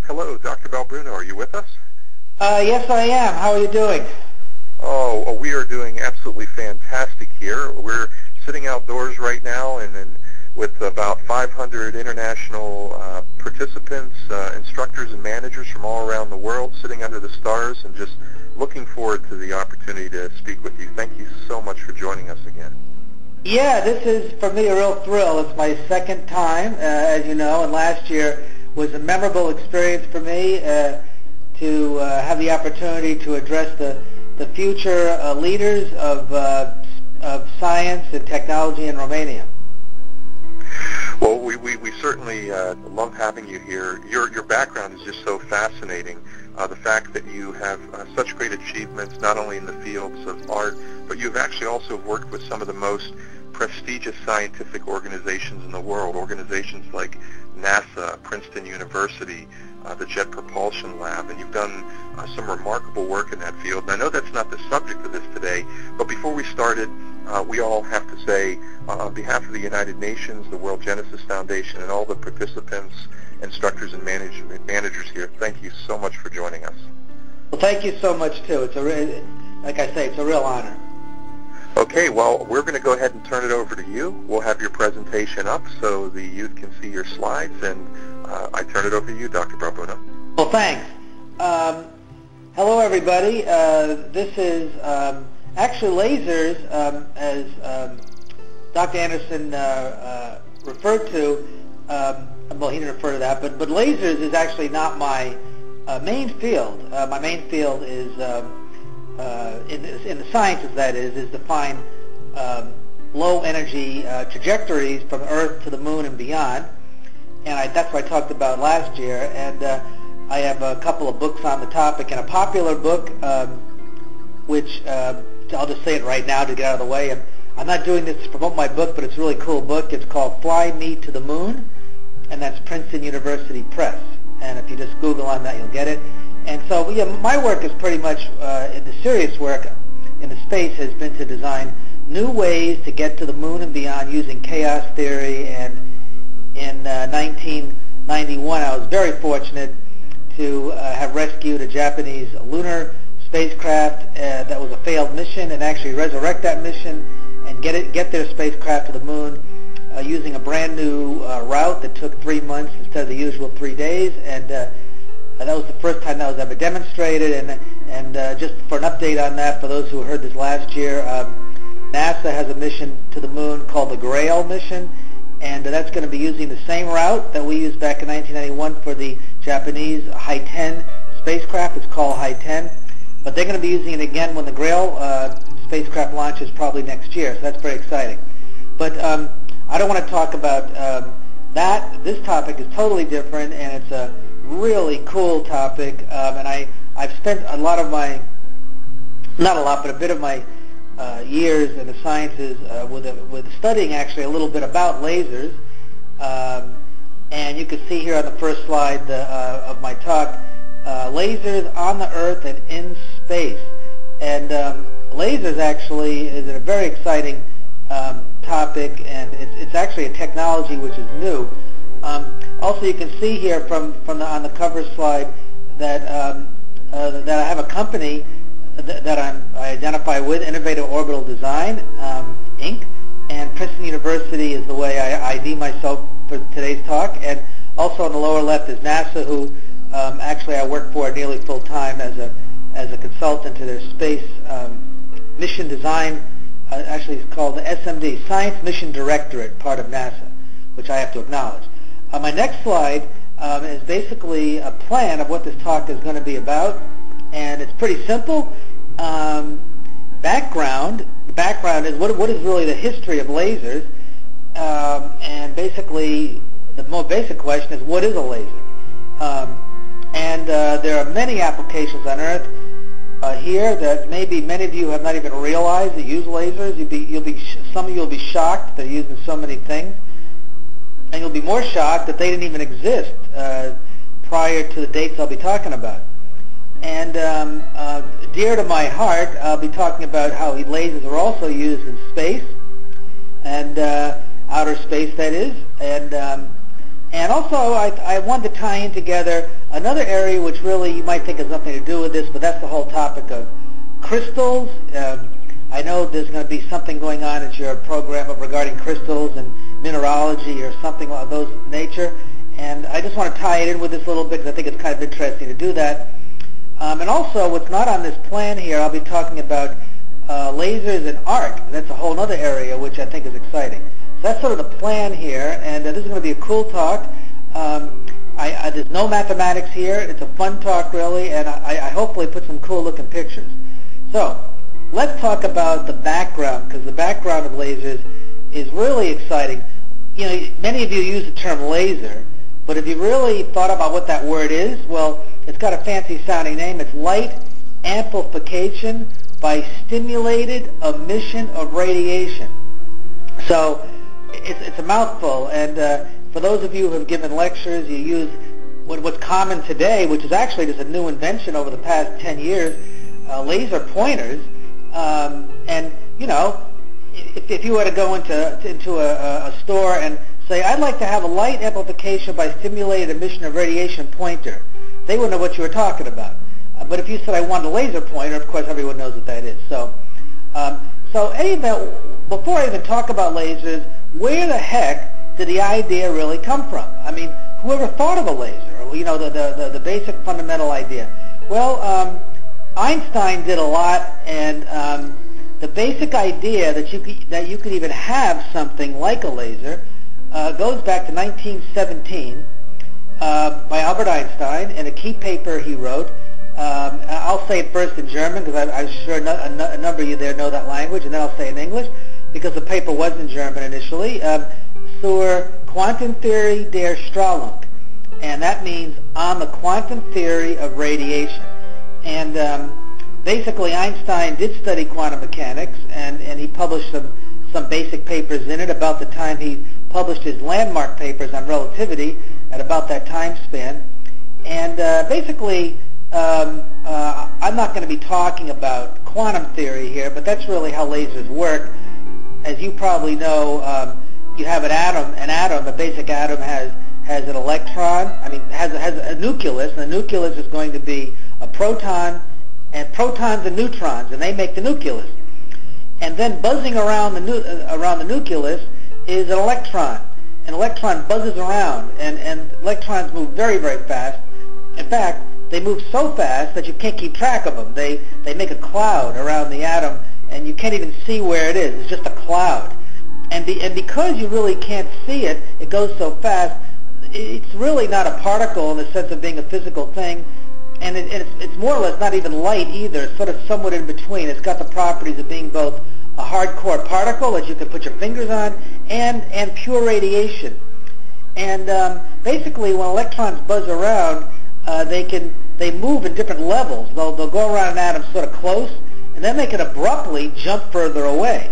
Hello, Dr. Belbruno. Are you with us? Yes, I am. How are you doing? Oh, we are doing absolutely fantastic here. We're sitting outdoors right now and with about 500 international participants, instructors and managers from all around the world sitting under the stars and just looking forward to the opportunity to speak with you. Thank you so much for joining us again. Yeah, this is, for me, a real thrill. It's my second time, as you know, and last year was a memorable experience for me to have the opportunity to address the future leaders of science and technology in Romania. Well, we certainly love having you here. Your background is just so fascinating. The fact that you have such great achievements, not only in the fields of art, but you've actually also worked with some of the most prestigious scientific organizations in the world, organizations like NASA, Princeton University, the Jet Propulsion Lab, and you've done some remarkable work in that field. And I know that's not the subject of this today, but before we started, we all have to say, on behalf of the United Nations, the World Genesis Foundation, and all the participants, instructors, and managers here, thank you so much for joining us. Well, thank you so much, too. It's like I say, it's a real honor. Okay, well, we're going to go ahead and turn it over to you. We'll have your presentation up so the youth can see your slides, and I turn it over to you, Dr. Belbruno. Well, thanks. Hello, everybody. This is actually lasers, as Dr. Anderson referred to. Well, he didn't refer to that, but lasers is actually not my main field. My main field is in the sciences, that is to find low energy trajectories from Earth to the Moon and beyond. And that's what I talked about last year. And I have a couple of books on the topic, and a popular book, which I'll just say it right now to get out of the way. I'm not doing this to promote my book, but it's a really cool book. It's called Fly Me to the Moon, and that's Princeton University Press. And if you just Google on that, you'll get it. And so, yeah, my work is pretty much, the serious work in the space has been to design new ways to get to the Moon and beyond using chaos theory. And in 1991, I was very fortunate to have rescued a Japanese lunar spacecraft that was a failed mission, and actually resurrect that mission and get their spacecraft to the Moon using a brand new route that took 3 months instead of the usual 3 days. And that was the first time that was ever demonstrated. And just for an update on that, for those who heard this last year, NASA has a mission to the Moon called the Grail mission, and that's going to be using the same route that we used back in 1991 for the Japanese Hi-10 spacecraft. It's called Hi-10, but they're going to be using it again when the Grail spacecraft launches probably next year, so that's very exciting. But I don't want to talk about that. This topic is totally different, and it's a really cool topic, and I've spent a lot of my, not a lot, but a bit of my years in the sciences with studying actually a little bit about lasers. And you can see here on the first slide of my talk, lasers on the Earth and in space. And lasers actually is a very exciting topic, and it's actually a technology which is new. Also, you can see here on the cover slide that I have a company that I identify with, Innovative Orbital Design, Inc., and Princeton University is the way I ID myself for today's talk. And also on the lower left is NASA, who actually I work for nearly full time as a consultant to their space mission design. Actually, it's called the SMD, Science Mission Directorate, part of NASA, which I have to acknowledge. My next slide is basically a plan of what this talk is going to be about, and it's pretty simple. Background. The background is what is really the history of lasers, and basically the more basic question is, what is a laser? And there are many applications on Earth here that maybe many of you have not even realized that use lasers. Some of you will be shocked they're used in so many things, and you'll be more shocked that they didn't even exist prior to the dates I'll be talking about. And dear to my heart, I'll be talking about how lasers are also used in space, and outer space, that is. And And also, I wanted to tie in together another area which really you might think has nothing to do with this, but that's the whole topic of crystals. I know there's going to be something going on at your program regarding crystals and mineralogy or something of those nature. And I just want to tie it in with this a little bit because I think it's kind of interesting to do that. And also, what's not on this plan here, I'll be talking about lasers and art. That's a whole other area which I think is exciting. So that's sort of the plan here, and this is going to be a cool talk. There's no mathematics here. It's a fun talk, really, and I hopefully put some cool-looking pictures. So let's talk about the background, because the background of lasers is really exciting. You know, many of you use the term laser, but if you really thought about what that word is, well, it's got a fancy-sounding name. It's light amplification by stimulated emission of radiation. So it's a mouthful, and for those of you who have given lectures, you use what's common today, which is actually just a new invention over the past 10 years, laser pointers. And, you know, if you were to go into a store and say, I'd like to have a light amplification by stimulated emission of radiation pointer, they wouldn't know what you were talking about. But if you said I want a laser pointer, of course everyone knows what that is. So before I even talk about lasers, where the heck did the idea really come from? I mean, whoever thought of a laser? You know, the basic fundamental idea. Well, Einstein did a lot, and the basic idea that you could even have something like a laser goes back to 1917 by Albert Einstein in a key paper he wrote. I'll say it first in German because I'm sure a number of you there know that language, and then I'll say it in English because the paper was in German initially. Zur Quantentheorie der Strahlung, and that means on the quantum theory of radiation. And basically Einstein did study quantum mechanics, and he published some basic papers in it about the time he published his landmark papers on relativity at about that time span. And basically, I'm not going to be talking about quantum theory here, but that's really how lasers work. As you probably know, you have an atom, a basic atom has an electron, has a nucleus, and the nucleus is going to be a proton, and protons and neutrons, and they make the nucleus. And then buzzing around the nucleus is an electron. An electron buzzes around, and electrons move very, very fast. In fact, they move so fast that you can't keep track of them. They make a cloud around the atom, and you can't even see where it is. It's just a cloud. And because you really can't see it, it goes so fast, it's really not a particle in the sense of being a physical thing, and it's more or less not even light either. It's sort of somewhat in between. It's got the properties of being both a hardcore particle that you can put your fingers on and pure radiation. And basically, when electrons buzz around, they move in different levels. They'll go around an atom sort of close, and then they can abruptly jump further away.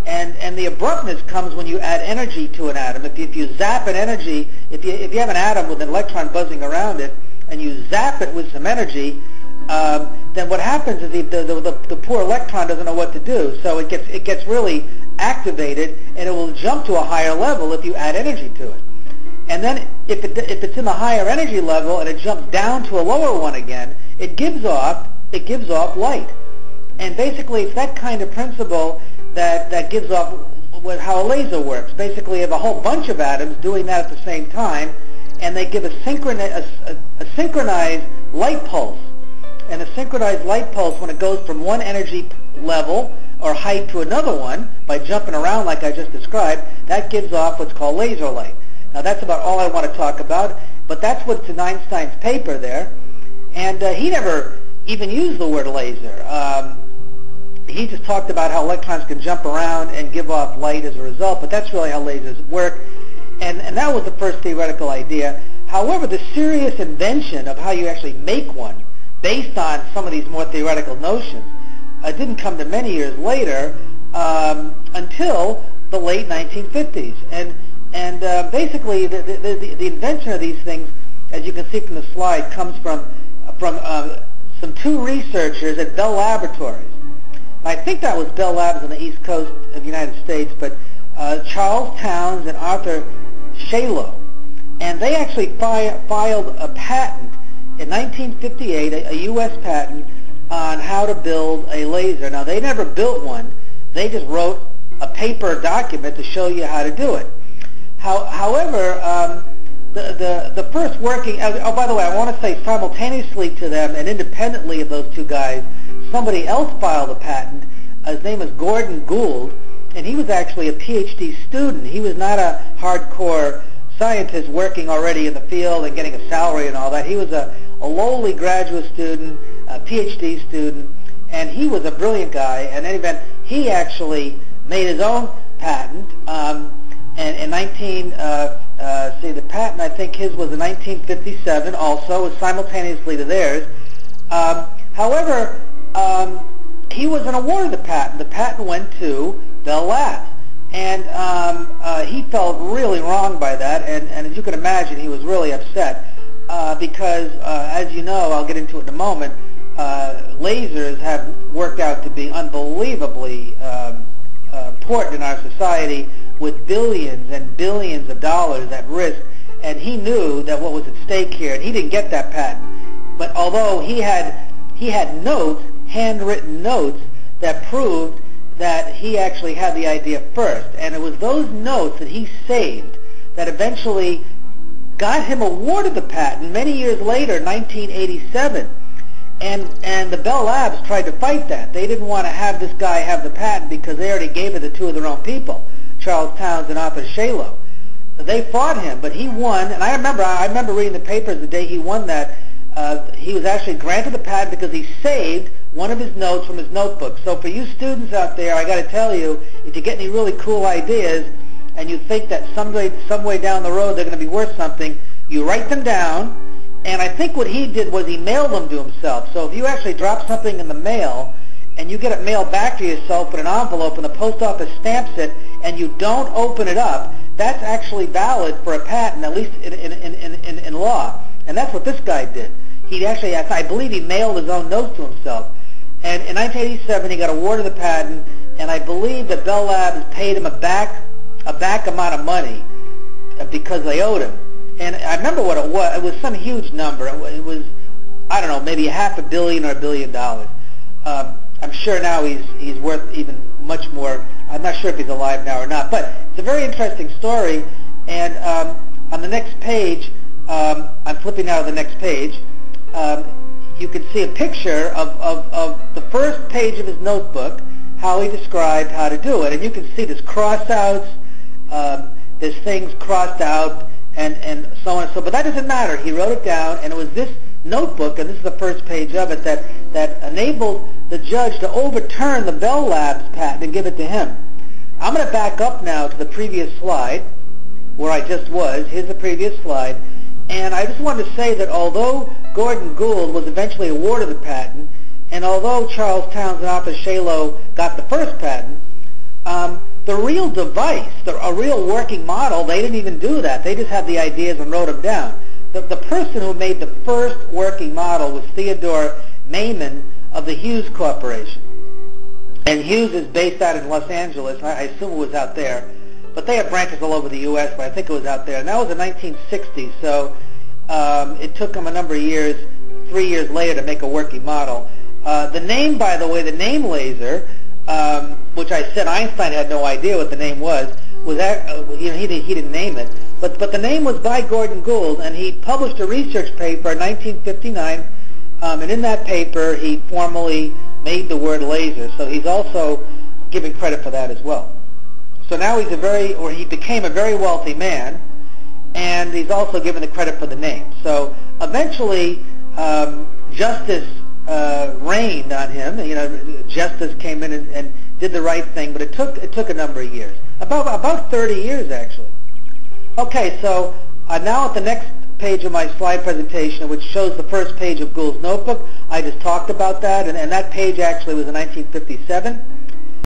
And the abruptness comes when you add energy to an atom. If you zap an energy, if you have an atom with an electron buzzing around it, and you zap it with some energy, then what happens is the poor electron doesn't know what to do. So it gets really activated, and it will jump to a higher level if you add energy to it. And then if it's in the higher energy level and it jumps down to a lower one again, it gives off light. And basically, it's that kind of principle that gives off how a laser works. Basically, you have a whole bunch of atoms doing that at the same time, and they give a synchronized light pulse. And a synchronized light pulse, when it goes from one energy level or height to another one by jumping around like I just described, that gives off what's called laser light. Now, that's about all I want to talk about, but that's what's in Einstein's paper there. And he never even used the word laser. He just talked about how electrons can jump around and give off light as a result, but that's really how lasers work. And that was the first theoretical idea. However, the serious invention of how you actually make one, based on some of these more theoretical notions, didn't come to many years later until the late 1950s. And basically, the invention of these things, as you can see from the slide, comes from some two researchers at Bell Laboratories. I think that was Bell Labs on the East Coast of the United States, but Charles Towns and Arthur Shalow, And they actually filed a patent in 1958, a U.S. patent, on how to build a laser. Now, they never built one. They just wrote a paper document to show you how to do it. However, the first working, oh, by the way, I want to say simultaneously to them and independently of those two guys, somebody else filed a patent. His name is Gordon Gould, and he was actually a PhD student. He was not a hardcore scientist working already in the field and getting a salary and all that. He was a lowly graduate student, a PhD student, and he was a brilliant guy. And in any event, he actually made his own patent. And in the patent, I think his was in 1957 also, was simultaneously to theirs. However, he wasn't awarded the patent. The patent went to Bell Labs. And he felt really wrong by that, and as you can imagine, he was really upset because, as you know, I'll get into it in a moment, lasers have worked out to be unbelievably important in our society, with billions and billions of dollars at risk, and he knew that what was at stake here, and he didn't get that patent. But although he had notes, handwritten notes, that proved that he actually had the idea first, and it was those notes that he saved that eventually got him awarded the patent many years later, 1987. And the Bell Labs tried to fight that. They didn't want to have this guy have the patent because they already gave it to two of their own people, Charles Towns and Arthur Shalow. They fought him, but he won. And I remember reading the papers the day he won that. He was actually granted the patent because he saved one of his notes from his notebook. So for you students out there, I got to tell you, if you get any really cool ideas and you think that some way down the road they're going to be worth something, you write them down. And I think what he did was he mailed them to himself. So if you actually drop something in the mail and you get it mailed back to yourself in an envelope and the post office stamps it and you don't open it up, that's actually valid for a patent, at least in law. And that's what this guy did. He actually, I believe he mailed his own notes to himself. And in 1987, he got awarded the patent, and I believe that Bell Labs paid him a back amount of money because they owed him. And I remember what it was. It was some huge number. It was, I don't know, maybe $500 million or $1 billion. I'm sure now he's worth even much more. I'm not sure if he's alive now or not. But it's a very interesting story. And on the next page, I'm flipping now to the next page. You can see a picture of the first page of his notebook, how he described how to do it. And you can see there's cross-outs, there's things crossed out, and so on and so. But that doesn't matter. He wrote it down, and it was this notebook, and this is the first page of it, that enabled the judge to overturn the Bell Labs patent and give it to him. I'm going to back up now to the previous slide, where I just was. Here's the previous slide. And I just wanted to say that although Gordon Gould was eventually awarded the patent, and although Charles Towns and Arthur Shalow got the first patent, the real device, a real working model, they didn't even do that. They just had the ideas and wrote them down. The person who made the first working model was Theodore Maiman of the Hughes Corporation. And Hughes is based out in Los Angeles. I assume it was out there. But they have branches all over the U.S., but I think it was out there. And that was in 1960, so it took them a number of years, 3 years later, to make a working model. The name, by the way, the name laser, which I said Einstein had no idea what the name was that he didn't name it. But the name was by Gordon Gould, and he published a research paper in 1959, and in that paper he formally made the word laser. So he's also given credit for that as well. So now he became a very wealthy man, and he's also given the credit for the name. So eventually, justice reigned on him. Justice came in and did the right thing, but it took a number of years, about 30 years actually. Okay, so now at the next page of my slide presentation, which shows the first page of Gould's notebook, I just talked about that, and that page actually was in 1957.